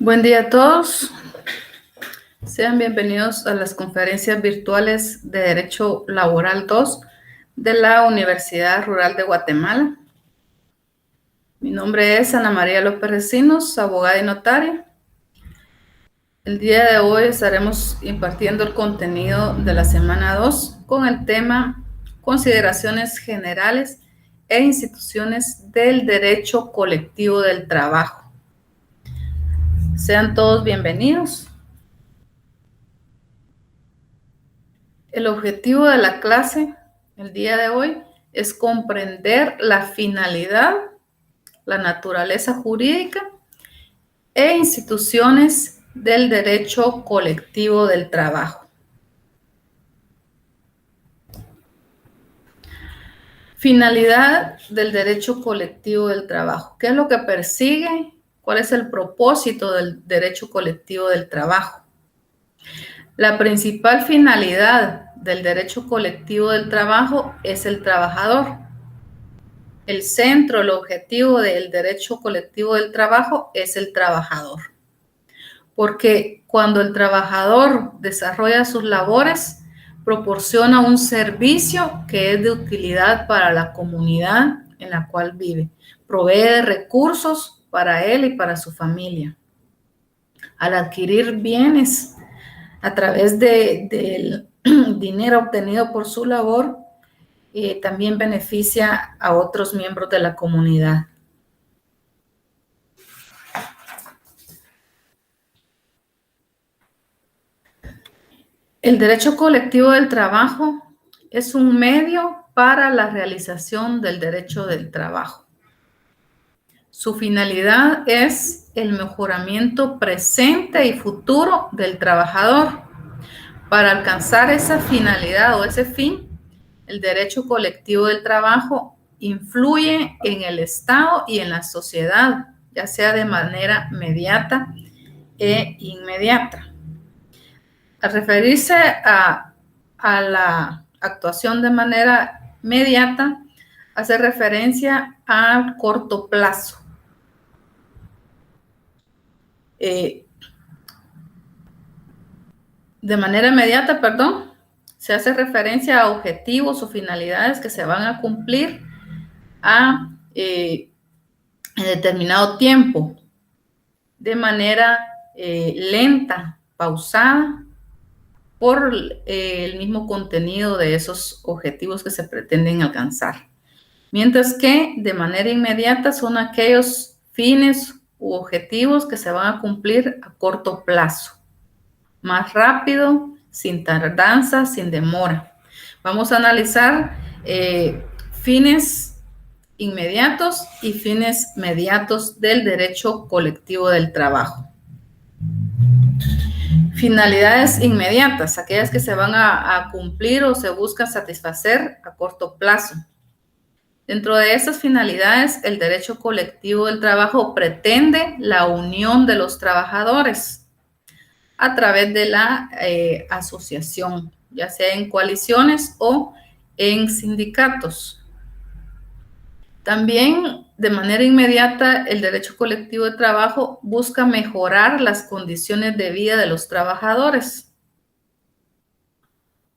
Buen día a todos. Sean bienvenidos a las conferencias virtuales de Derecho Laboral 2 de la Universidad Rural de Guatemala. Mi nombre es Ana María López Recinos, abogada y notaria. El día de hoy estaremos impartiendo el contenido de la semana 2 con el tema Consideraciones generales e instituciones del derecho colectivo del trabajo. Sean todos bienvenidos. El objetivo de la clase el día de hoy es comprender la finalidad, la naturaleza jurídica e instituciones del derecho colectivo del trabajo. Finalidad del derecho colectivo del trabajo. ¿Qué es lo que persigue? ¿Cuál es el propósito del derecho colectivo del trabajo? La principal finalidad del derecho colectivo del trabajo es el trabajador. El centro, el objetivo del derecho colectivo del trabajo es el trabajador. Porque cuando el trabajador desarrolla sus labores, proporciona un servicio que es de utilidad para la comunidad en la cual vive. Provee de recursos para él y para su familia. Al adquirir bienes a través del dinero obtenido por su labor, también beneficia a otros miembros de la comunidad. El derecho colectivo del trabajo es un medio para la realización del derecho del trabajo. Su finalidad es el mejoramiento presente y futuro del trabajador. Para alcanzar esa finalidad o ese fin, el derecho colectivo del trabajo influye en el Estado y en la sociedad, ya sea de manera mediata e inmediata. Al referirse a la actuación de manera inmediata, hace referencia a corto plazo. De manera inmediata, se hace referencia a objetivos o finalidades que se van a cumplir en determinado tiempo, de manera lenta, pausada, por el mismo contenido de esos objetivos que se pretenden alcanzar. Mientras que de manera inmediata son aquellos fines u objetivos que se van a cumplir a corto plazo, más rápido, sin tardanza, sin demora. Vamos a analizar fines inmediatos y fines mediatos del derecho colectivo del trabajo. Finalidades inmediatas, aquellas que se van a cumplir o se busca satisfacer a corto plazo. Dentro de estas finalidades, el derecho colectivo del trabajo pretende la unión de los trabajadores a través de la asociación, ya sea en coaliciones o en sindicatos. También, de manera inmediata, el derecho colectivo de trabajo busca mejorar las condiciones de vida de los trabajadores.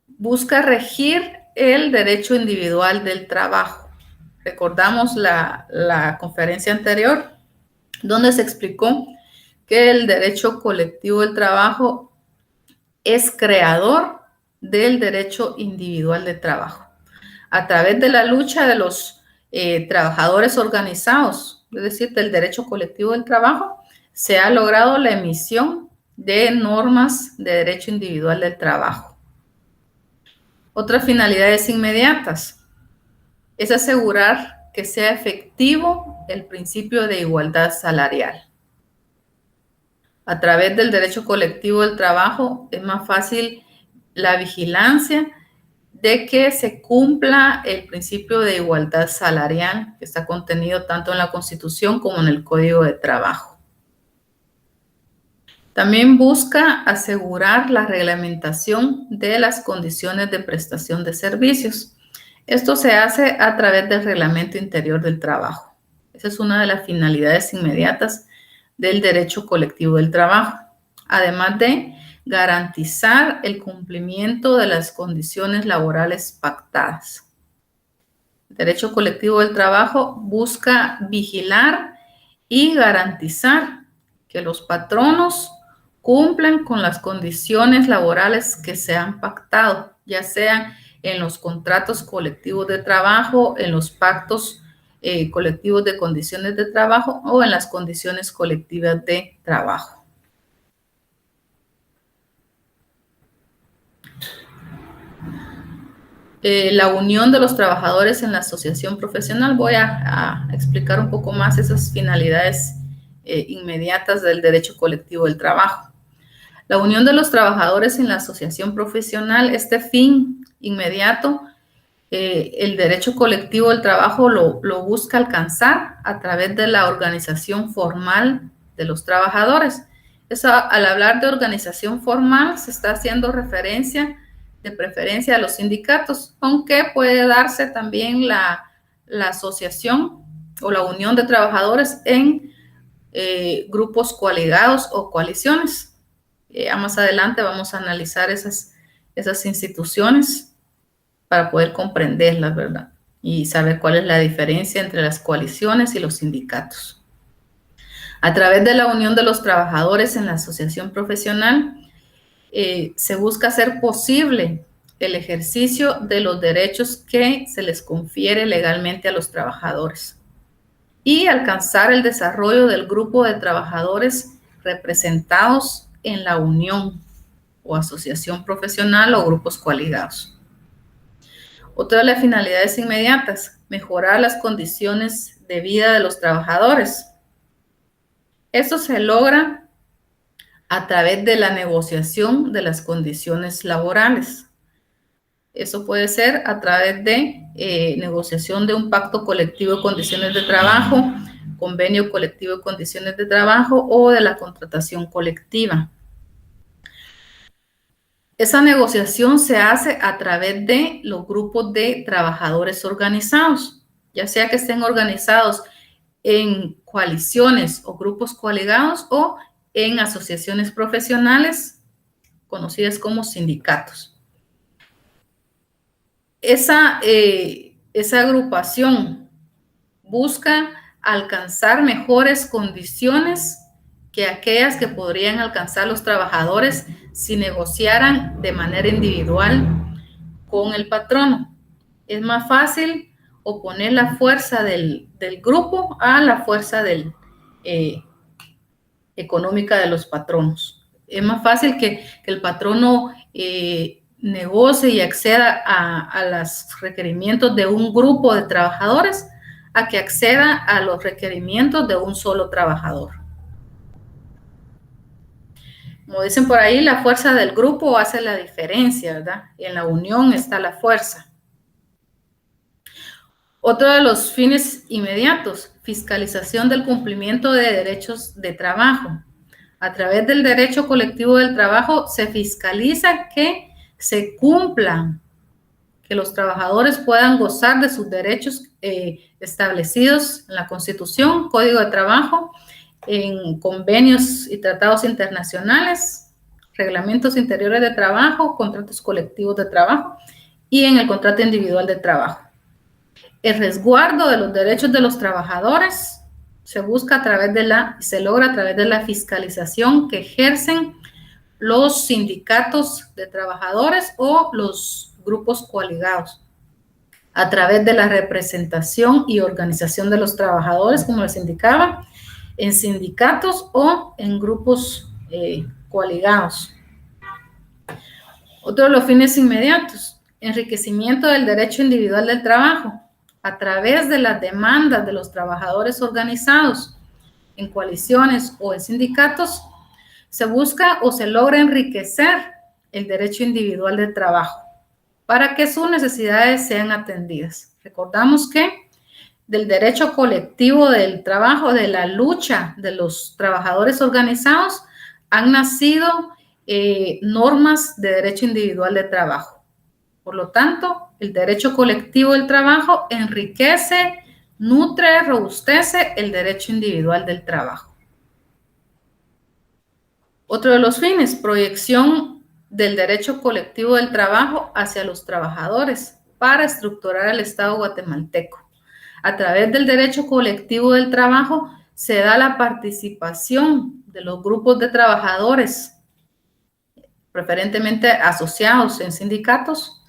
Busca regir el derecho individual del trabajo. Recordamos la conferencia anterior, donde se explicó que el derecho colectivo del trabajo es creador del derecho individual de trabajo. A través de la lucha de los trabajadores organizados, es decir, del derecho colectivo del trabajo, se ha logrado la emisión de normas de derecho individual del trabajo. Otras finalidades inmediatas es asegurar que sea efectivo el principio de igualdad salarial. A través del derecho colectivo del trabajo es más fácil la vigilancia de que se cumpla el principio de igualdad salarial que está contenido tanto en la Constitución como en el Código de Trabajo. También busca asegurar la reglamentación de las condiciones de prestación de servicios. Esto se hace a través del Reglamento Interior del Trabajo. Esa es una de las finalidades inmediatas del derecho colectivo del trabajo, además de garantizar el cumplimiento de las condiciones laborales pactadas. El derecho colectivo del trabajo busca vigilar y garantizar que los patronos cumplan con las condiciones laborales que se han pactado, ya sean en los contratos colectivos de trabajo, en los pactos colectivos de condiciones de trabajo o en las condiciones colectivas de trabajo. La unión de los trabajadores en la asociación profesional. Voy a explicar un poco más esas finalidades inmediatas del derecho colectivo del trabajo. La unión de los trabajadores en la asociación profesional, este fin inmediato, el derecho colectivo del trabajo lo busca alcanzar a través de la organización formal de los trabajadores. Eso, al hablar de organización formal, se está haciendo referencia de preferencia a los sindicatos, aunque puede darse también la asociación o la unión de trabajadores en grupos coaligados o coaliciones. Más adelante vamos a analizar esas instituciones para poder comprenderlas, ¿verdad? Y saber cuál es la diferencia entre las coaliciones y los sindicatos. A través de la unión de los trabajadores en la asociación profesional, se busca hacer posible el ejercicio de los derechos que se les confiere legalmente a los trabajadores y alcanzar el desarrollo del grupo de trabajadores representados en la unión o asociación profesional o grupos coaligados. Otra de las finalidades inmediatas, mejorar las condiciones de vida de los trabajadores. Esto se logra a través de la negociación de las condiciones laborales. Eso puede ser a través de negociación de un pacto colectivo de condiciones de trabajo, convenio colectivo de condiciones de trabajo o de la contratación colectiva. Esa negociación se hace a través de los grupos de trabajadores organizados, ya sea que estén organizados en coaliciones o grupos coaligados o en asociaciones profesionales conocidas como sindicatos. Esa agrupación busca alcanzar mejores condiciones que aquellas que podrían alcanzar los trabajadores si negociaran de manera individual con el patrono. Es más fácil oponer la fuerza del grupo a la fuerza económica de los patronos. Es más fácil que el patrono negocie y acceda a los requerimientos de un grupo de trabajadores a que acceda a los requerimientos de un solo trabajador. Como dicen por ahí, la fuerza del grupo hace la diferencia, ¿verdad? Y en la unión está la fuerza. Otro de los fines inmediatos, fiscalización del cumplimiento de derechos de trabajo. A través del derecho colectivo del trabajo se fiscaliza que se cumplan, que los trabajadores puedan gozar de sus derechos establecidos en la Constitución, Código de Trabajo, en convenios y tratados internacionales, reglamentos interiores de trabajo, contratos colectivos de trabajo y en el contrato individual de trabajo. El resguardo de los derechos de los trabajadores se busca se logra a través de la fiscalización que ejercen los sindicatos de trabajadores o los grupos coaligados, a través de la representación y organización de los trabajadores, como les indicaba, en sindicatos o en grupos coaligados. Otro de los fines inmediatos, enriquecimiento del derecho individual del trabajo, a través de las demandas de los trabajadores organizados en coaliciones o en sindicatos, se busca o se logra enriquecer el derecho individual del trabajo para que sus necesidades sean atendidas. Recordamos que del derecho colectivo del trabajo, de la lucha de los trabajadores organizados, han nacido normas de derecho individual de trabajo. Por lo tanto, el derecho colectivo del trabajo enriquece, nutre, robustece el derecho individual del trabajo. Otro de los fines, proyección del derecho colectivo del trabajo hacia los trabajadores para estructurar el Estado guatemalteco. A través del derecho colectivo del trabajo se da la participación de los grupos de trabajadores, preferentemente asociados en sindicatos,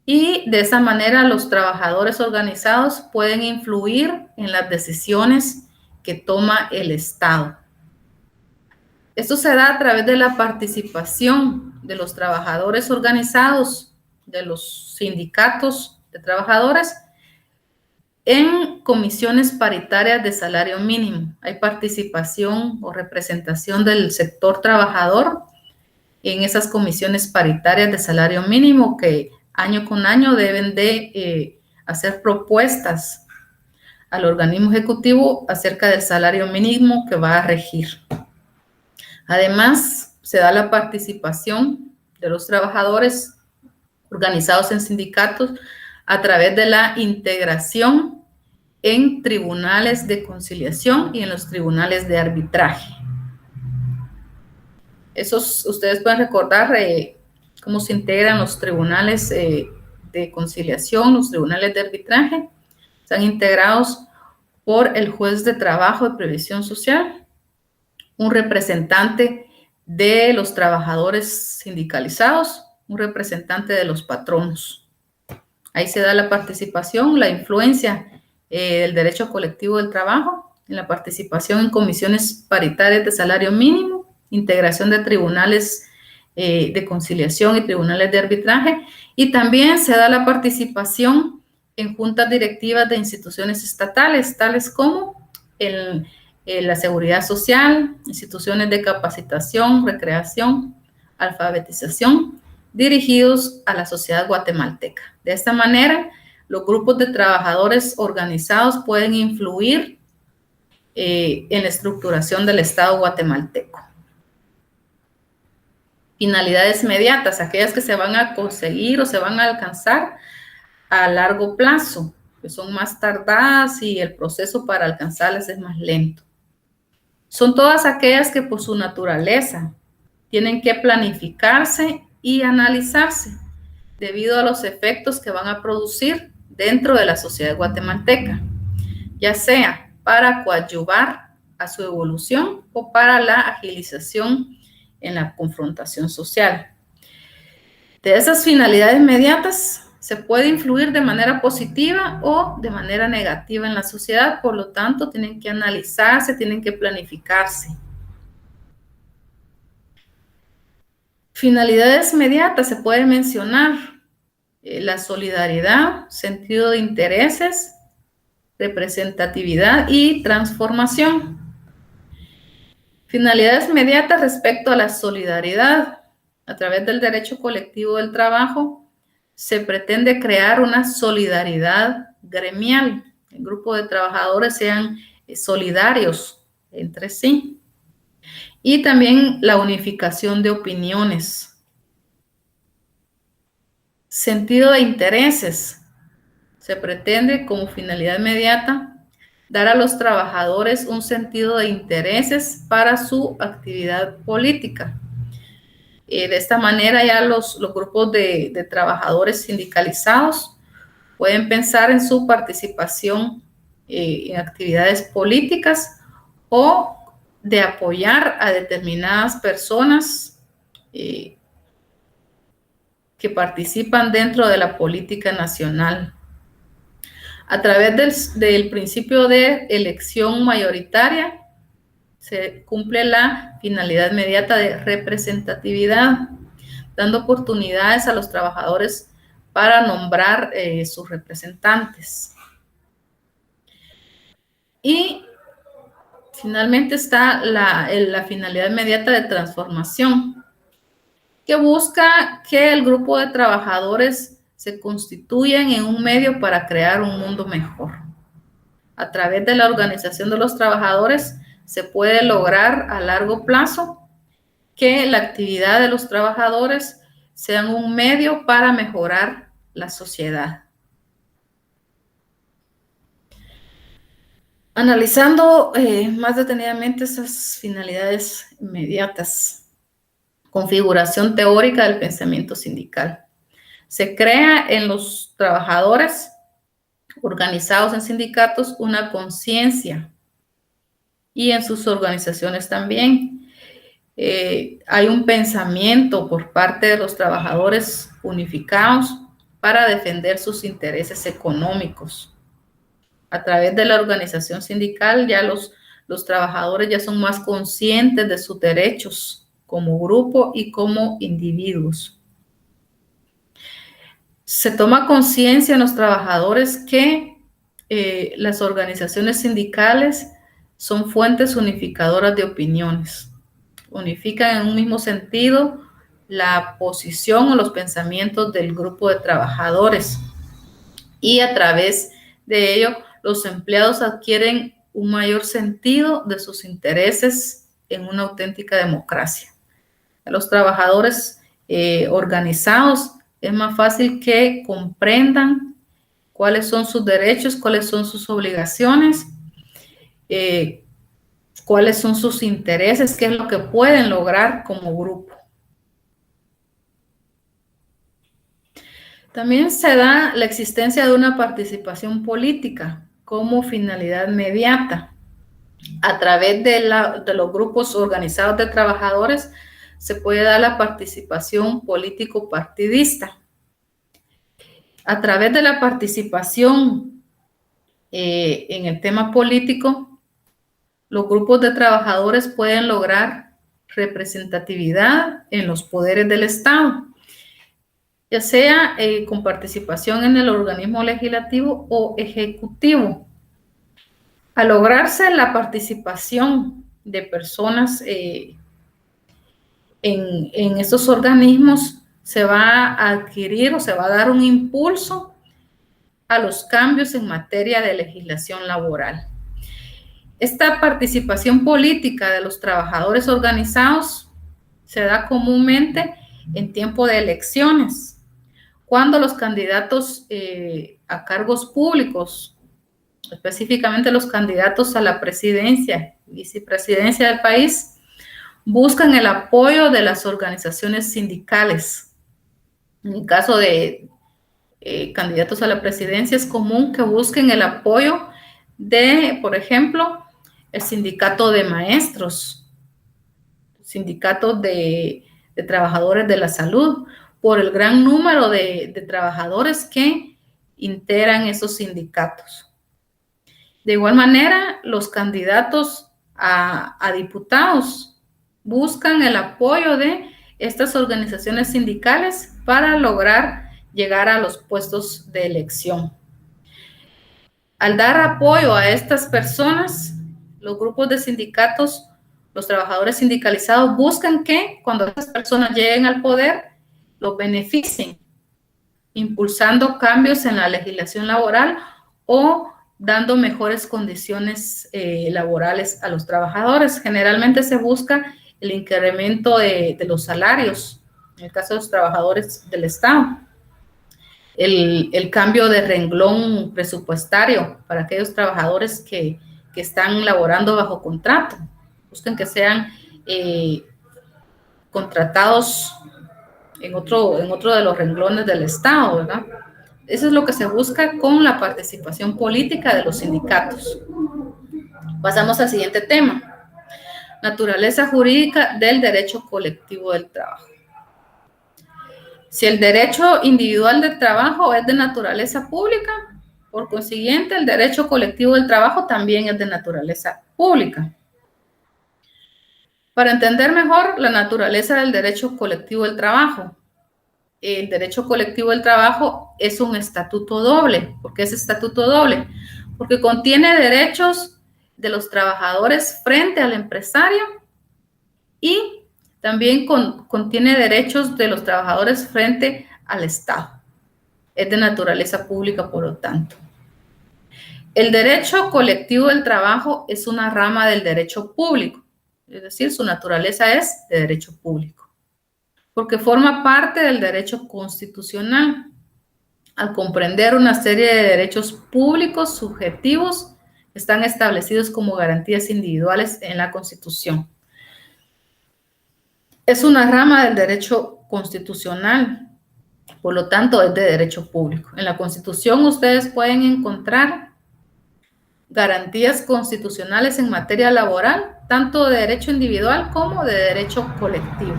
y de esa manera los trabajadores organizados pueden influir en las decisiones que toma el Estado. Esto se da a través de la participación de los trabajadores organizados, de los sindicatos de trabajadores, en comisiones paritarias de salario mínimo. Hay participación o representación del sector trabajador en esas comisiones paritarias de salario mínimo que año con año deben de hacer propuestas al organismo ejecutivo acerca del salario mínimo que va a regir. Además, se da la participación de los trabajadores organizados en sindicatos a través de la integración en tribunales de conciliación y en los tribunales de arbitraje. Esos, ustedes pueden recordar cómo se integran los tribunales de conciliación, los tribunales de arbitraje. Están integrados por el juez de trabajo de previsión social, un representante de los trabajadores sindicalizados, un representante de los patronos. Ahí se da la participación, la influencia del derecho colectivo del trabajo, en la participación en comisiones paritarias de salario mínimo, integración de tribunales de conciliación y tribunales de arbitraje, y también se da la participación en juntas directivas de instituciones estatales, tales como la seguridad social, instituciones de capacitación, recreación, alfabetización, dirigidos a la sociedad guatemalteca. De esta manera, los grupos de trabajadores organizados pueden influir en la estructuración del Estado guatemalteco. Finalidades inmediatas, aquellas que se van a conseguir o se van a alcanzar a largo plazo, que son más tardadas y el proceso para alcanzarlas es más lento. Son todas aquellas que por su naturaleza tienen que planificarse y analizarse debido a los efectos que van a producir dentro de la sociedad guatemalteca, ya sea para coadyuvar a su evolución o para la agilización en la confrontación social. De esas finalidades inmediatas se puede influir de manera positiva o de manera negativa en la sociedad, por lo tanto tienen que analizarse, tienen que planificarse. Finalidades inmediatas se puede mencionar la solidaridad, sentido de intereses, representatividad y transformación. Finalidades inmediatas respecto a la solidaridad. A través del derecho colectivo del trabajo se pretende crear una solidaridad gremial. El grupo de trabajadores sean solidarios entre sí. Y también la unificación de opiniones. Sentido de intereses. Se pretende como finalidad inmediata dar a los trabajadores un sentido de intereses para su actividad política. De esta manera ya los grupos de trabajadores sindicalizados pueden pensar en su participación en actividades políticas o de apoyar a determinadas personas que participan dentro de la política nacional. A través del principio de elección mayoritaria se cumple la finalidad inmediata de representatividad, dando oportunidades a los trabajadores para nombrar sus representantes. Y finalmente está la finalidad inmediata de transformación, que busca que el grupo de trabajadores se constituyan en un medio para crear un mundo mejor. A través de la organización de los trabajadores se puede lograr a largo plazo que la actividad de los trabajadores sean un medio para mejorar la sociedad. Analizando más detenidamente esas finalidades inmediatas, configuración teórica del pensamiento sindical. Se crea en los trabajadores organizados en sindicatos una conciencia y en sus organizaciones también. Hay un pensamiento por parte de los trabajadores unificados para defender sus intereses económicos. A través de la organización sindical ya los trabajadores ya son más conscientes de sus derechos como grupo y como individuos. Se toma conciencia en los trabajadores que las organizaciones sindicales son fuentes unificadoras de opiniones. Unifican en un mismo sentido la posición o los pensamientos del grupo de trabajadores. Y a través de ello, los empleados adquieren un mayor sentido de sus intereses en una auténtica democracia. A los trabajadores organizados es más fácil que comprendan cuáles son sus derechos, cuáles son sus obligaciones, cuáles son sus intereses, qué es lo que pueden lograr como grupo. También se da la existencia de una participación política como finalidad inmediata. A través de los grupos organizados de trabajadores se puede dar la participación político-partidista. A través de la participación en el tema político, los grupos de trabajadores pueden lograr representatividad en los poderes del Estado, ya sea con participación en el organismo legislativo o ejecutivo. Al lograrse la participación de personas en estos organismos, se va a adquirir o se va a dar un impulso a los cambios en materia de legislación laboral. Esta participación política de los trabajadores organizados se da comúnmente en tiempo de elecciones, cuando los candidatos a cargos públicos, específicamente los candidatos a la presidencia y vicepresidencia del país, buscan el apoyo de las organizaciones sindicales. En el caso de candidatos a la presidencia, es común que busquen el apoyo de, por ejemplo, el sindicato de maestros, sindicatos de trabajadores de la salud, por el gran número de trabajadores que integran esos sindicatos. De igual manera, los candidatos a diputados buscan el apoyo de estas organizaciones sindicales para lograr llegar a los puestos de elección. Al dar apoyo a estas personas, los grupos de sindicatos, los trabajadores sindicalizados buscan que cuando estas personas lleguen al poder, los beneficien, impulsando cambios en la legislación laboral o dando mejores condiciones laborales a los trabajadores. Generalmente se busca el incremento de los salarios, en el caso de los trabajadores del Estado. El cambio de renglón presupuestario para aquellos trabajadores que están laborando bajo contrato. Buscan que sean contratados en otro de los renglones del Estado, ¿verdad? Eso es lo que se busca con la participación política de los sindicatos. Pasamos al siguiente tema. Naturaleza jurídica del derecho colectivo del trabajo. Si el derecho individual del trabajo es de naturaleza pública, por consiguiente, el derecho colectivo del trabajo también es de naturaleza pública. Para entender mejor la naturaleza del derecho colectivo del trabajo, el derecho colectivo del trabajo es un estatuto doble. ¿Por qué es estatuto doble? Porque contiene derechos de los trabajadores frente al empresario y también contiene derechos de los trabajadores frente al Estado. Es de naturaleza pública, por lo tanto. El derecho colectivo del trabajo es una rama del derecho público, es decir, su naturaleza es de derecho público, porque forma parte del derecho constitucional, al comprender una serie de derechos públicos subjetivos están establecidos como garantías individuales en la Constitución. Es una rama del derecho constitucional, por lo tanto es de derecho público. En la Constitución ustedes pueden encontrar garantías constitucionales en materia laboral, tanto de derecho individual como de derecho colectivo.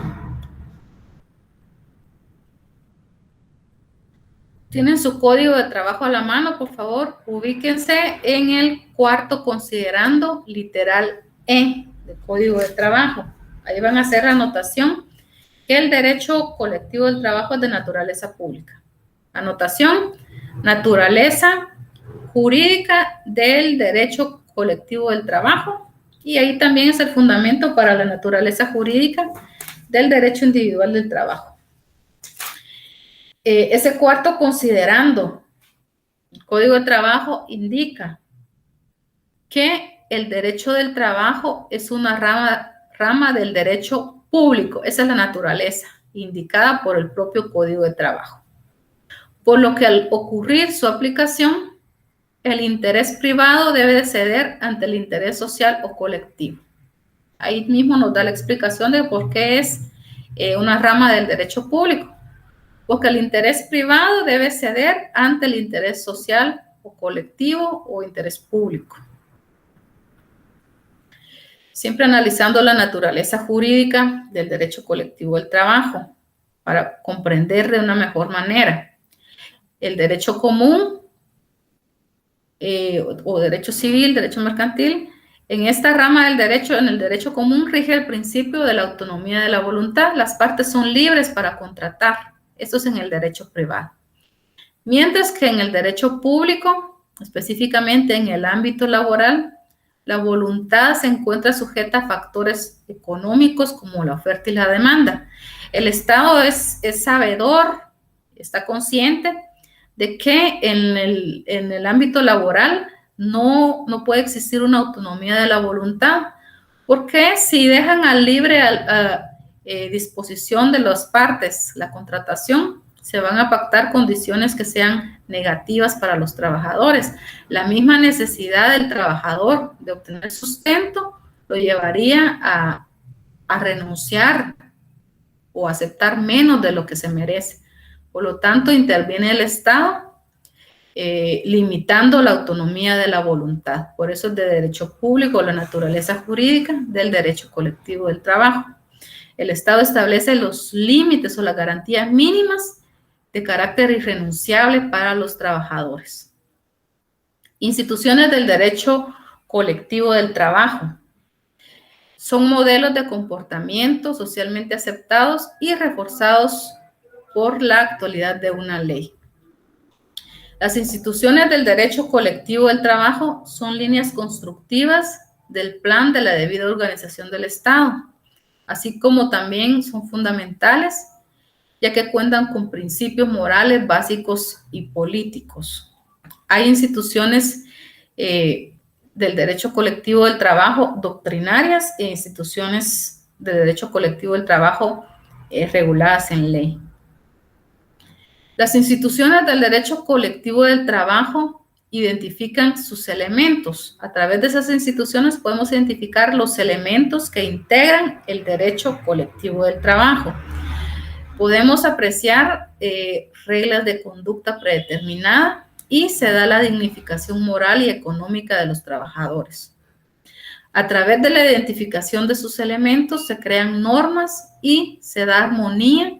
¿Tienen su código de trabajo a la mano? Por favor, ubíquense en el cuarto considerando literal E del código de trabajo. Ahí van a hacer la anotación que el derecho colectivo del trabajo es de naturaleza pública. Anotación, naturaleza jurídica del derecho colectivo del trabajo, y ahí también es el fundamento para la naturaleza jurídica del derecho individual del trabajo. Ese cuarto considerando el Código de Trabajo indica que el derecho del trabajo es una rama del derecho público. Esa es la naturaleza indicada por el propio Código de Trabajo. Por lo que al ocurrir su aplicación, el interés privado debe de ceder ante el interés social o colectivo. Ahí mismo nos da la explicación de por qué es una rama del derecho público. Porque el interés privado debe ceder ante el interés social o colectivo o interés público. Siempre analizando la naturaleza jurídica del derecho colectivo del trabajo para comprender de una mejor manera el derecho común o derecho civil, derecho mercantil. En esta rama del derecho, en el derecho común, rige el principio de la autonomía de la voluntad. Las partes son libres para contratar. Esto es en el derecho privado. Mientras que en el derecho público, específicamente en el ámbito laboral, la voluntad se encuentra sujeta a factores económicos como la oferta y la demanda. El Estado es sabedor, está consciente de que en el ámbito laboral no puede existir una autonomía de la voluntad, porque si dejan a libre disposición de las partes la contratación, se van a pactar condiciones que sean negativas para los trabajadores. La misma necesidad del trabajador de obtener sustento lo llevaría a renunciar o aceptar menos de lo que se merece. Por lo tanto, interviene el Estado limitando la autonomía de la voluntad. Por eso es de derecho público la naturaleza jurídica del derecho colectivo del trabajo. El Estado establece los límites o las garantías mínimas de carácter irrenunciable para los trabajadores. Instituciones del derecho colectivo del trabajo. Son modelos de comportamiento socialmente aceptados y reforzados por la actualidad de una ley. Las instituciones del derecho colectivo del trabajo son líneas constructivas del plan de la debida organización del Estado, así como también son fundamentales, ya que cuentan con principios morales básicos y políticos. Hay instituciones del derecho colectivo del trabajo doctrinarias e instituciones de derecho colectivo del trabajo reguladas en ley. Las instituciones del derecho colectivo del trabajo identifican sus elementos. A través de esas instituciones podemos identificar los elementos que integran el derecho colectivo del trabajo. Podemos apreciar reglas de conducta predeterminada y se da la dignificación moral y económica de los trabajadores. A través de la identificación de sus elementos se crean normas y se da armonía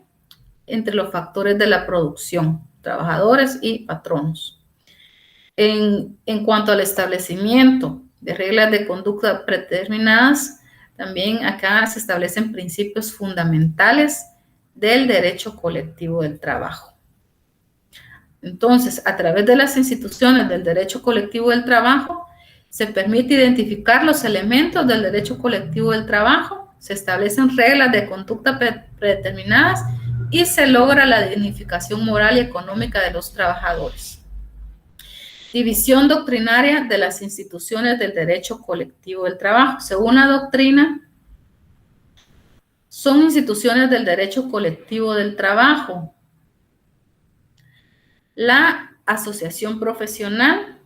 entre los factores de la producción, trabajadores y patronos. En cuanto al establecimiento de reglas de conducta predeterminadas, también acá se establecen principios fundamentales del derecho colectivo del trabajo. Entonces, a través de las instituciones del derecho colectivo del trabajo, se permite identificar los elementos del derecho colectivo del trabajo, se establecen reglas de conducta predeterminadas y se logra la dignificación moral y económica de los trabajadores. División doctrinaria de las instituciones del derecho colectivo del trabajo. Según la doctrina, son instituciones del derecho colectivo del trabajo la asociación profesional,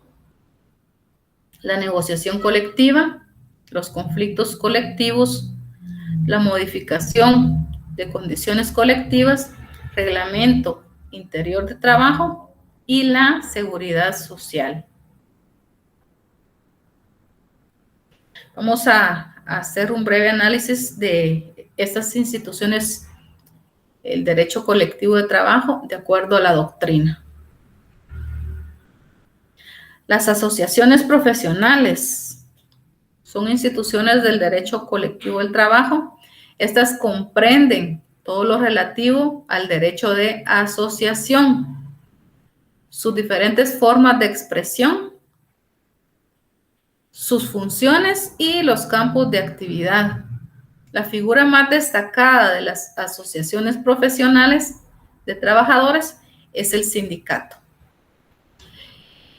la negociación colectiva, los conflictos colectivos, la modificación de condiciones colectivas, reglamento interior de trabajo y la seguridad social. Vamos a hacer un breve análisis de estas instituciones, el derecho colectivo de trabajo, de acuerdo a la doctrina. Las asociaciones profesionales son instituciones del derecho colectivo del trabajo. Estas comprenden todo lo relativo al derecho de asociación, sus diferentes formas de expresión, sus funciones y los campos de actividad. La figura más destacada de las asociaciones profesionales de trabajadores es el sindicato.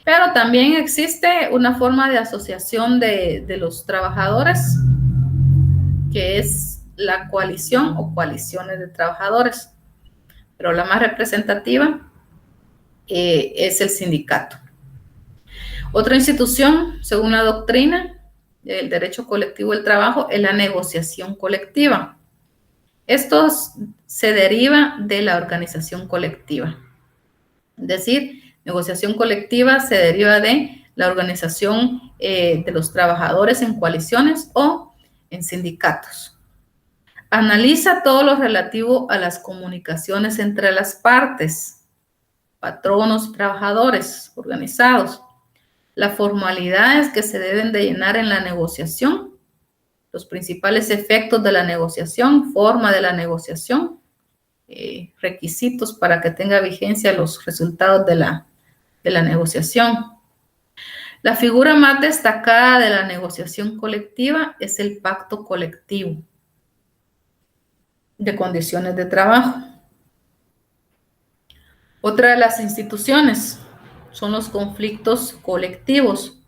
Pero también existe una forma de asociación de los trabajadores, que es la coalición o coaliciones de trabajadores. Pero la más representativa es el sindicato. Otra institución, según la doctrina del derecho colectivo del trabajo, es la negociación colectiva. Esto se deriva de la organización colectiva. Es decir, negociación colectiva se deriva de la organización de los trabajadores en coaliciones o en sindicatos. Analiza todo lo relativo a las comunicaciones entre las partes, patronos, trabajadores organizados, las formalidades que se deben de llenar en la negociación, los principales efectos de la negociación, forma de la negociación, requisitos para que tenga vigencia los resultados de la negociación. La figura más destacada de la negociación colectiva es el pacto colectivo de condiciones de trabajo. Otra de las instituciones son los conflictos colectivos.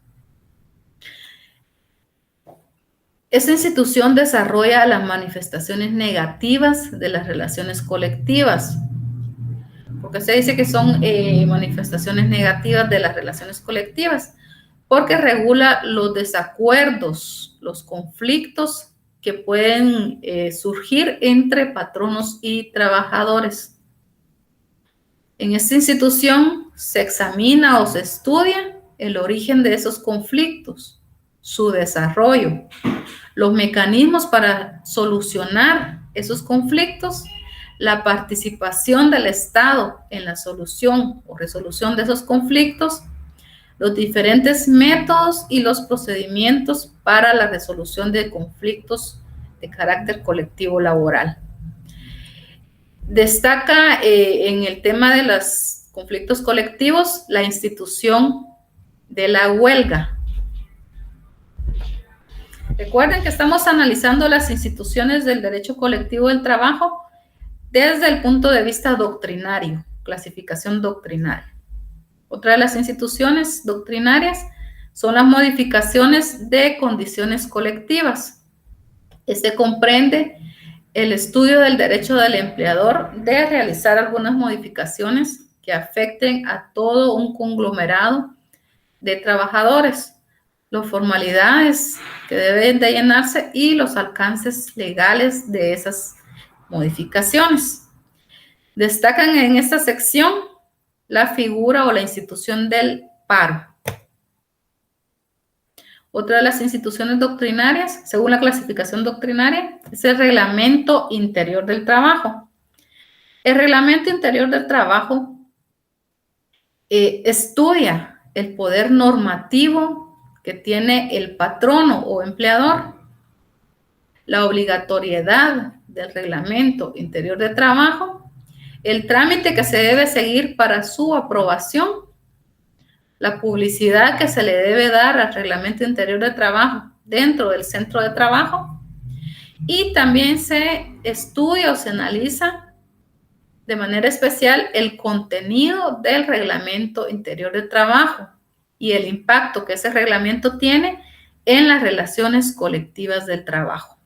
Esta institución desarrolla las manifestaciones negativas de las relaciones colectivas. ¿Por qué se dice que son manifestaciones negativas de las relaciones colectivas? Porque regula los desacuerdos, los conflictos que pueden surgir entre patronos y trabajadores. En esta institución se examina o se estudia el origen de esos conflictos, su desarrollo, los mecanismos para solucionar esos conflictos, la participación del Estado en la solución o resolución de esos conflictos, los diferentes métodos y los procedimientos para la resolución de conflictos de carácter colectivo laboral. Destaca en el tema de los conflictos colectivos la institución de la huelga. Recuerden que estamos analizando las instituciones del derecho colectivo del trabajo desde el punto de vista doctrinario, clasificación doctrinaria. Otra de las instituciones doctrinarias son las modificaciones de condiciones colectivas. Este comprende el estudio del derecho del empleador de realizar algunas modificaciones que afecten a todo un conglomerado de trabajadores, las formalidades que deben de llenarse y los alcances legales de esas modificaciones. Destacan en esta sección la figura o la institución del paro. Otra de las instituciones doctrinarias, según la clasificación doctrinaria, es el Reglamento Interior del Trabajo. El Reglamento Interior del Trabajo estudia el poder normativo que tiene el patrono o empleador, la obligatoriedad del Reglamento Interior de Trabajo, el trámite que se debe seguir para su aprobación, la publicidad que se le debe dar al Reglamento Interior de Trabajo dentro del centro de trabajo, y también se estudia o se analiza de manera especial el contenido del Reglamento Interior de Trabajo y el impacto que ese reglamento tiene en las relaciones colectivas del trabajo.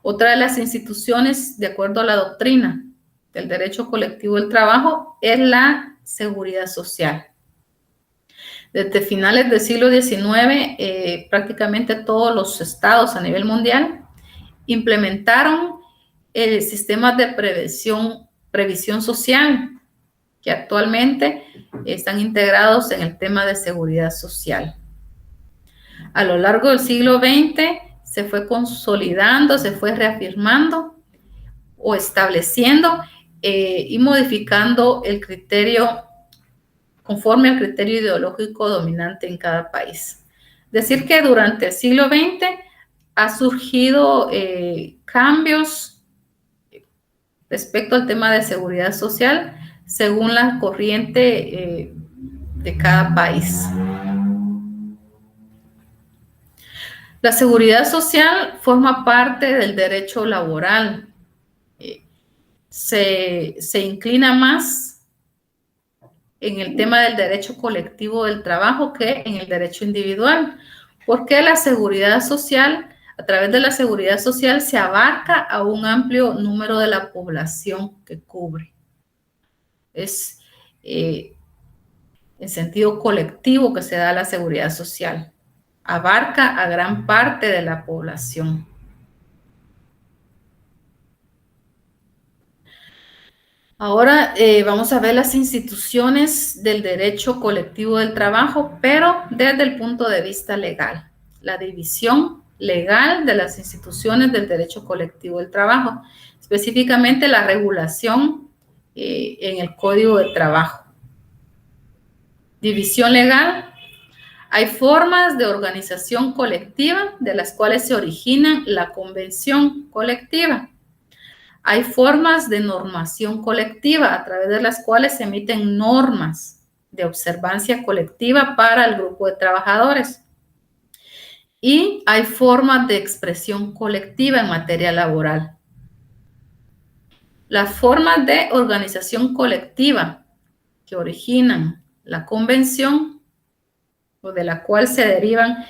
Otra de las instituciones, de acuerdo a la doctrina del derecho colectivo del trabajo, es la seguridad social. Desde finales del siglo XIX, prácticamente todos los estados a nivel mundial implementaron sistemas de previsión social que actualmente están integrados en el tema de seguridad social. A lo largo del siglo XX se fue consolidando, se fue reafirmando o estableciendo y modificando el criterio conforme al criterio ideológico dominante en cada país. Decir que durante el siglo XX ha surgido cambios respecto al tema de seguridad social según la corriente de cada país. La seguridad social forma parte del derecho laboral. Se inclina más en el tema del derecho colectivo del trabajo que en el derecho individual, porque la seguridad social, a través de la seguridad social, se abarca a un amplio número de la población que cubre. Es en sentido colectivo que se da la seguridad social. Abarca a gran parte de la población. Ahora vamos a ver las instituciones del derecho colectivo del trabajo, pero desde el punto de vista legal. La división legal de las instituciones del derecho colectivo del trabajo, específicamente la regulación en el Código de Trabajo. División legal. Hay formas de organización colectiva de las cuales se origina la convención colectiva. Hay formas de normación colectiva a través de las cuales se emiten normas de observancia colectiva para el grupo de trabajadores. Y hay formas de expresión colectiva en materia laboral. Las formas de organización colectiva que originan la convención o de la cual se derivan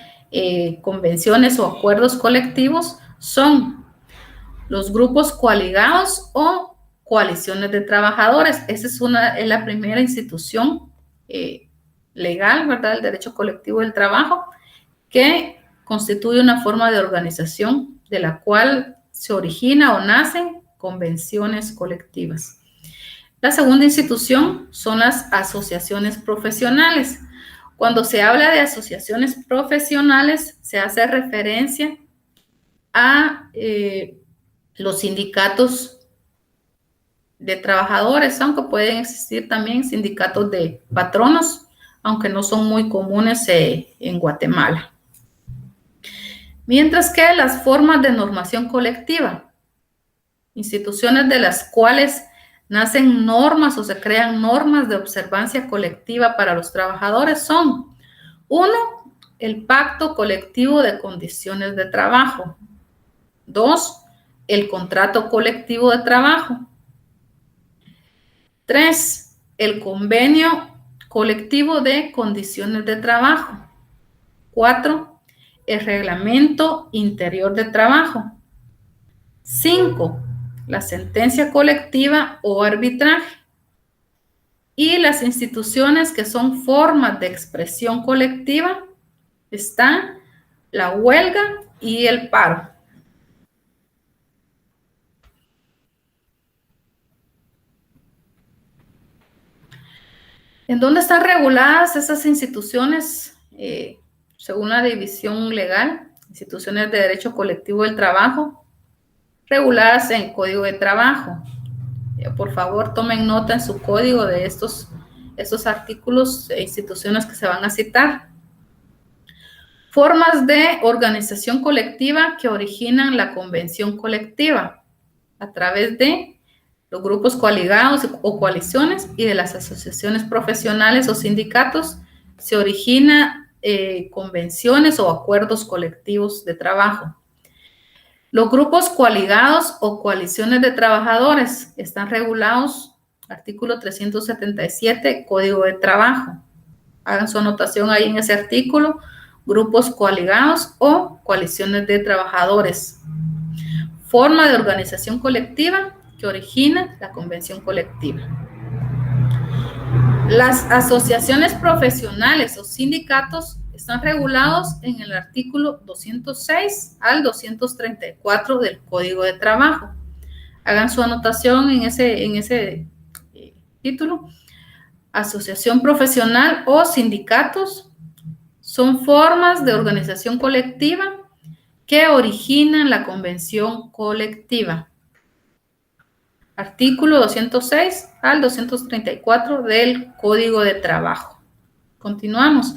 convenciones o acuerdos colectivos son los grupos coaligados o coaliciones de trabajadores. Esa es la primera institución legal, ¿verdad?, del derecho colectivo del trabajo, que constituye una forma de organización de la cual se origina o nacen convenciones colectivas. La segunda institución son las asociaciones profesionales. Cuando se habla de asociaciones profesionales, se hace referencia a los sindicatos de trabajadores, aunque pueden existir también sindicatos de patronos, aunque no son muy comunes en Guatemala. Mientras que las formas de normación colectiva, instituciones de las cuales nacen normas o se crean normas de observancia colectiva para los trabajadores son: 1, el pacto colectivo de condiciones de trabajo; 2, el contrato colectivo de trabajo; 3, el convenio colectivo de condiciones de trabajo; 4, el reglamento interior de trabajo; 5, la sentencia colectiva o arbitraje. Y las instituciones que son formas de expresión colectiva están la huelga y el paro. ¿En dónde están reguladas esas instituciones? Según la división legal, instituciones de derecho colectivo del trabajo, reguladas en el Código de Trabajo. Por favor, tomen nota en su código de estos artículos e instituciones que se van a citar. Formas de organización colectiva que originan la convención colectiva a través de los grupos coaligados o coaliciones y de las asociaciones profesionales o sindicatos se originan convenciones o acuerdos colectivos de trabajo. Los grupos coaligados o coaliciones de trabajadores están regulados, artículo 377, Código de Trabajo. Hagan su anotación ahí en ese artículo, grupos coaligados o coaliciones de trabajadores. Forma de organización colectiva que origina la convención colectiva. Las asociaciones profesionales o sindicatos están regulados en el artículo 206 al 234 del Código de Trabajo. Hagan su anotación en ese título. Asociación profesional o sindicatos son formas de organización colectiva que originan la convención colectiva. Artículo 206 al 234 del Código de Trabajo. Continuamos.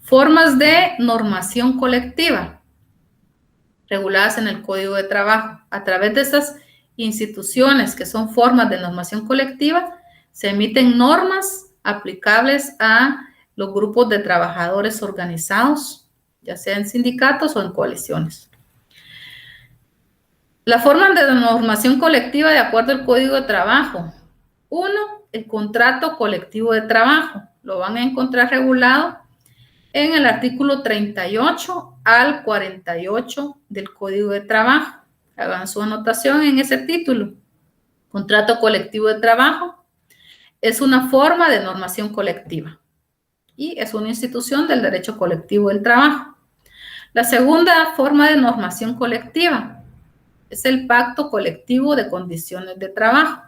Formas de normación colectiva reguladas en el Código de Trabajo. A través de estas instituciones que son formas de normación colectiva, se emiten normas aplicables a los grupos de trabajadores organizados, ya sea en sindicatos o en coaliciones. La forma de normación colectiva de acuerdo al Código de Trabajo. 1. El contrato colectivo de trabajo. Lo van a encontrar regulado en el artículo 38 al 48 del Código de Trabajo. Hagan su anotación en ese título. Contrato colectivo de trabajo es una forma de normación colectiva y es una institución del derecho colectivo del trabajo. La segunda forma de normación colectiva es el pacto colectivo de condiciones de trabajo.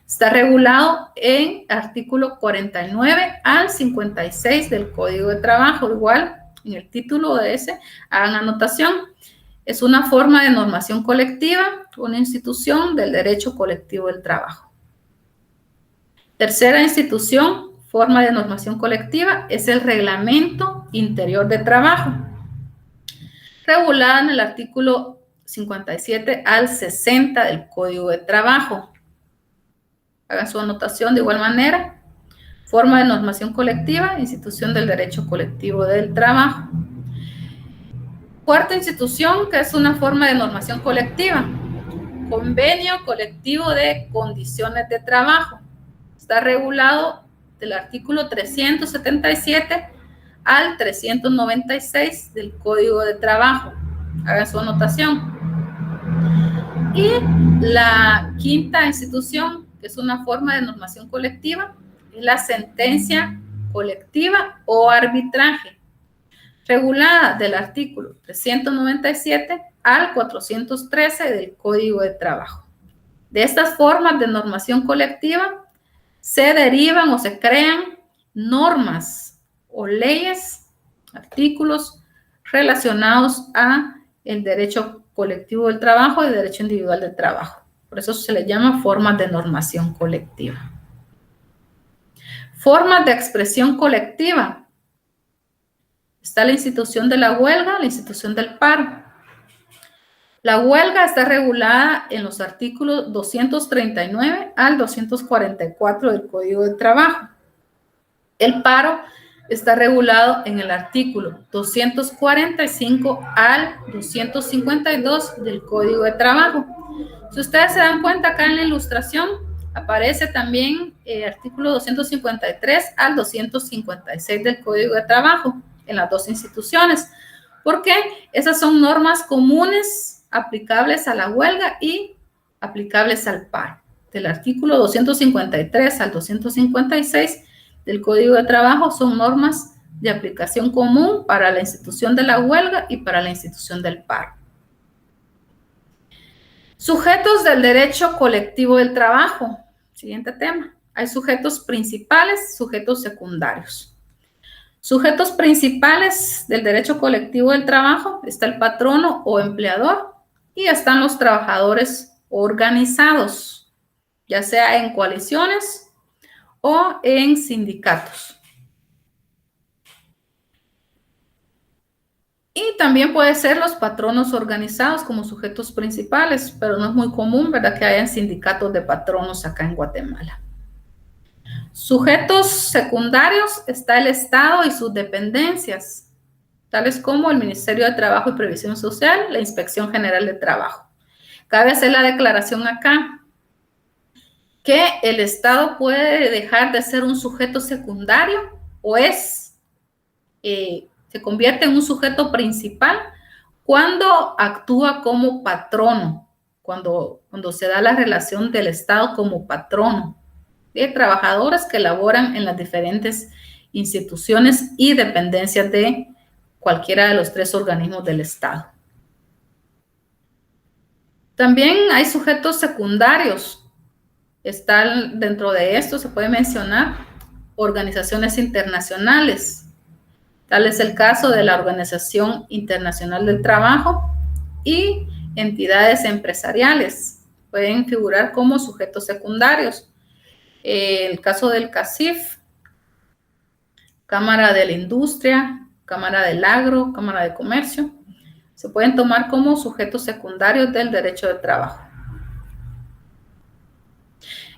Está regulado en artículo 49 al 56 del Código de Trabajo. Igual, en el título de ese, hagan anotación. Es una forma de normación colectiva, una institución del derecho colectivo del trabajo. Tercera institución, forma de normación colectiva, es el Reglamento Interior de Trabajo, regulada en el artículo 57 al 60 del Código de Trabajo. Hagan su anotación de igual manera. Forma de normación colectiva, institución del derecho colectivo del trabajo. Cuarta institución, que es una forma de normación colectiva, convenio colectivo de condiciones de trabajo. Está regulado del artículo 377 al 396 del Código de Trabajo. Hagan su anotación. Y la quinta institución, que es una forma de normación colectiva, es la sentencia colectiva o arbitraje, regulada del artículo 397 al 413 del Código de Trabajo. De estas formas de normación colectiva se derivan o se crean normas o leyes, artículos relacionados a el derecho colectivo del trabajo y el derecho individual del trabajo. Por eso se le llama formas de normación colectiva. Formas de expresión colectiva. Está la institución de la huelga, la institución del paro. La huelga está regulada en los artículos 239 al 244 del Código de Trabajo. El paro está regulado en el artículo 245 al 252 del Código de Trabajo. Si ustedes se dan cuenta, acá en la ilustración aparece también el artículo 253 al 256 del Código de Trabajo en las dos instituciones, porque esas son normas comunes aplicables a la huelga y aplicables al paro. Del artículo 253 al 256 del Código de Trabajo son normas de aplicación común para la institución de la huelga y para la institución del paro. Sujetos del derecho colectivo del trabajo. Siguiente tema. Hay sujetos principales, sujetos secundarios. Sujetos principales del derecho colectivo del trabajo está el patrono o empleador y están los trabajadores organizados, ya sea en coaliciones o en sindicatos. Y también puede ser los patronos organizados como sujetos principales, pero no es muy común, ¿verdad?, que hayan sindicatos de patronos acá en Guatemala. Sujetos secundarios está el Estado y sus dependencias, tales como el Ministerio de Trabajo y Previsión Social, la Inspección General de Trabajo. Cabe hacer la declaración acá que el Estado puede dejar de ser un sujeto secundario o se convierte en un sujeto principal cuando actúa como patrono, cuando se da la relación del Estado como patrono. de trabajadores que laboran en las diferentes instituciones y dependencias de cualquiera de los 3 organismos del Estado. También hay sujetos secundarios. Están dentro de esto, se puede mencionar organizaciones internacionales. Tal es el caso de la Organización Internacional del Trabajo y entidades empresariales. Pueden figurar como sujetos secundarios. El caso del CACIF, Cámara de la Industria, Cámara del Agro, Cámara de Comercio, se pueden tomar como sujetos secundarios del derecho de trabajo.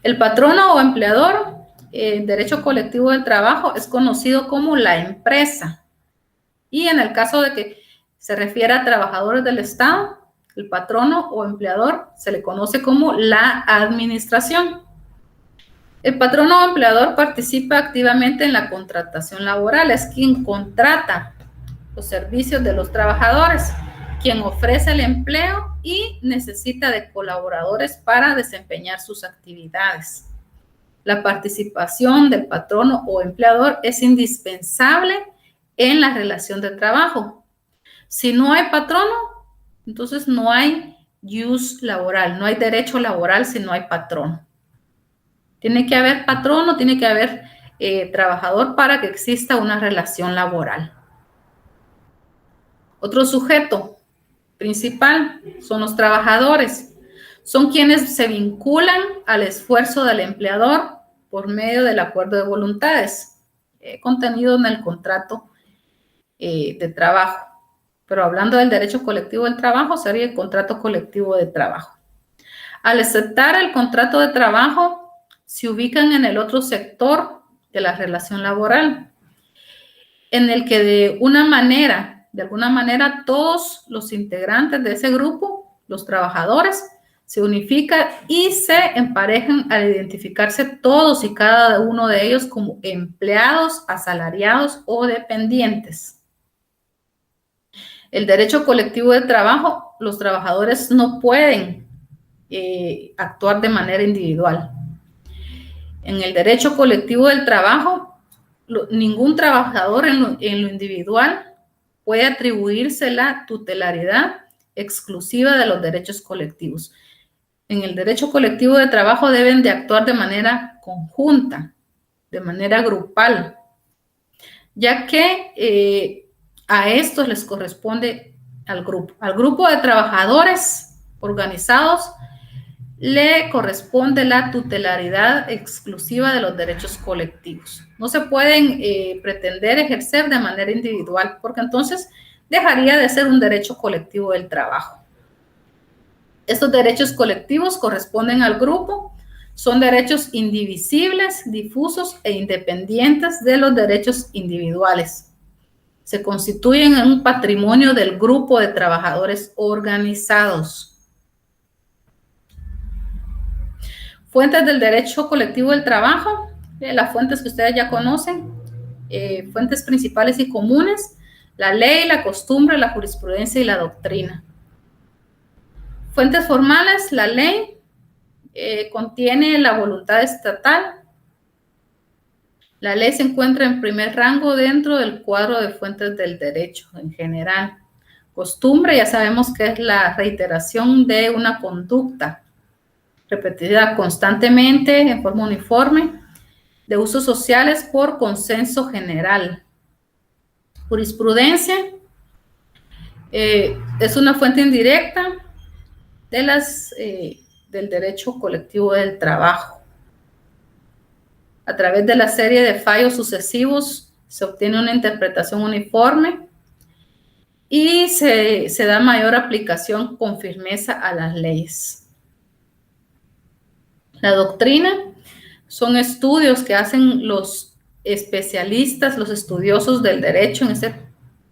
El patrono o empleador, derecho colectivo del trabajo, es conocido como la empresa. Y en el caso de que se refiera a trabajadores del Estado, el patrono o empleador se le conoce como la administración. El patrono o empleador participa activamente en la contratación laboral, es quien contrata los servicios de los trabajadores, quien ofrece el empleo y necesita de colaboradores para desempeñar sus actividades. La participación del patrono o empleador es indispensable en la relación de trabajo. Si no hay patrono, entonces no hay jus laboral, no hay derecho laboral si no hay patrono. Tiene que haber patrono, tiene que haber trabajador para que exista una relación laboral. Otro sujeto principal son los trabajadores. Son quienes se vinculan al esfuerzo del empleador por medio del acuerdo de voluntades contenido en el contrato de trabajo. Pero hablando del derecho colectivo del trabajo, sería el contrato colectivo de trabajo. Al aceptar el contrato de trabajo, se ubican en el otro sector de la relación laboral, en el que de alguna manera, todos los integrantes de ese grupo, los trabajadores, se unifican y se emparejan al identificarse todos y cada uno de ellos como empleados, asalariados o dependientes. El derecho colectivo de trabajo, los trabajadores no pueden actuar de manera individual. En el derecho colectivo del trabajo, ningún trabajador en lo individual puede atribuirse la tutelaridad exclusiva de los derechos colectivos. En el derecho colectivo de trabajo deben de actuar de manera conjunta, de manera grupal, ya que a estos les corresponde al grupo de trabajadores organizados le corresponde la tutelaridad exclusiva de los derechos colectivos. No se pueden pretender ejercer de manera individual, porque entonces dejaría de ser un derecho colectivo del trabajo. Estos derechos colectivos corresponden al grupo, son derechos indivisibles, difusos e independientes de los derechos individuales. Se constituyen en un patrimonio del grupo de trabajadores organizados. Fuentes del derecho colectivo del trabajo, las fuentes que ustedes ya conocen, fuentes principales y comunes, la ley, la costumbre, la jurisprudencia y la doctrina. Fuentes formales, la ley contiene la voluntad estatal. La ley se encuentra en primer rango dentro del cuadro de fuentes del derecho en general. Costumbre, ya sabemos que es la reiteración de una conducta repetida constantemente en forma uniforme, de usos sociales por consenso general. Jurisprudencia es una fuente indirecta del derecho colectivo del trabajo. A través de la serie de fallos sucesivos se obtiene una interpretación uniforme y se da mayor aplicación con firmeza a las leyes. La doctrina son estudios que hacen los especialistas, los estudiosos del derecho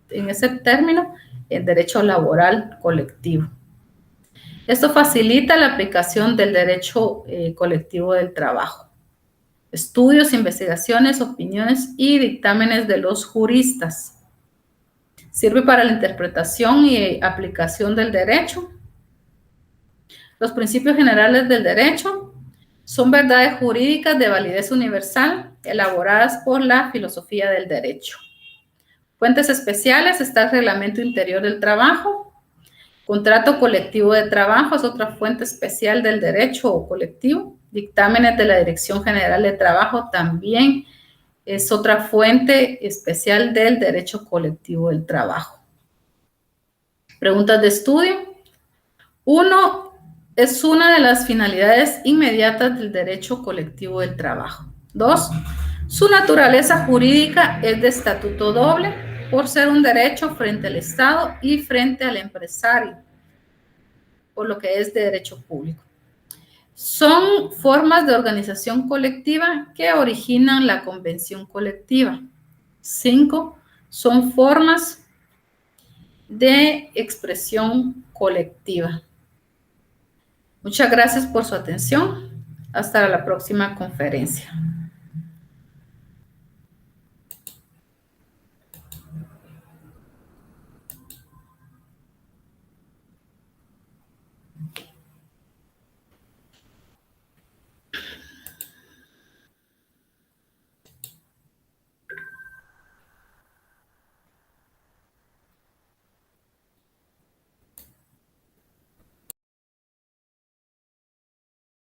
en ese término, el derecho laboral colectivo. Esto facilita la aplicación del derecho colectivo del trabajo. Estudios, investigaciones, opiniones y dictámenes de los juristas. Sirve para la interpretación y aplicación del derecho. Los principios generales del derecho Son verdades jurídicas de validez universal elaboradas por la filosofía del derecho. Fuentes especiales está el Reglamento Interior del Trabajo. Contrato colectivo de trabajo es otra fuente especial del derecho o colectivo. Dictámenes de la Dirección General de Trabajo también es otra fuente especial del derecho colectivo del trabajo. Preguntas de estudio. 1. Es una de las finalidades inmediatas del derecho colectivo del trabajo. 2. Su naturaleza jurídica es de estatuto doble por ser un derecho frente al Estado y frente al empresario, por lo que es de derecho público. Son formas de organización colectiva que originan la convención colectiva. 5. Son formas de expresión colectiva. Muchas gracias por su atención. Hasta la próxima conferencia.